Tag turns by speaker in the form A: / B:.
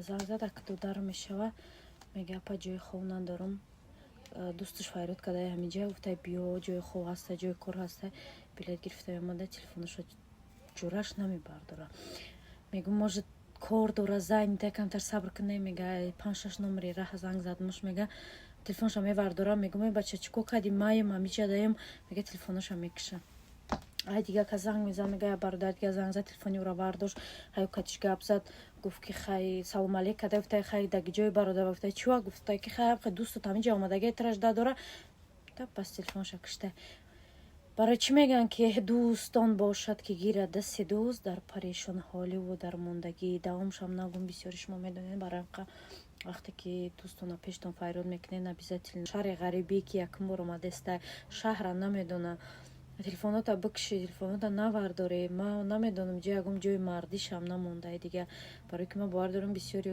A: занг зада ки дудар мешава, мега апа ҷои хов надорам. Дӯсташ файрод кадаи ҳамиҷа гуфта биё ҷои хов ҳаста, ҷои кор ҳаста. Билет гирифта омада, телефонашо ҷураш намебардора. Мегӯ может кор дора, зань да камтар сабр куне, мега 5-6 номери раҳ занг задмуш, мега телефонашо мевардора. Мегӯ бача чико кади маем ҳамиҷа даем, мега телефонашо мекиша. Ай дига ка занг мезан, мега я бародар дига занг зад, телефони ӯро вардошт, ҳаю катиш гап зад, гуфт ки хай салом алейк када, гуфта хай даги ҷои бародар, гуфта чува, гуфта ки хай хай дӯстут ҳамиҷа омадаги тараш дадора. Та пас телефонашо кишта. барои чӣ мегӯянд ки дӯст он бошад ки гирад дасти дӯст дар парешонҳоливу дармондагӣ. Давомшам нагум, бисёри шумо медонед барои ҳамқа вақте ки дӯстона пештон файрод мекунед, обязательно шаҳри ғарибӣ ки якум бор омадаста, шаҳрра намедона, телефонота бикиши, телефонота навардорӣ. Ман намедонам ҷо ягон ҷои мардишам намондай дига, барои ки ман бовар дорам бисёри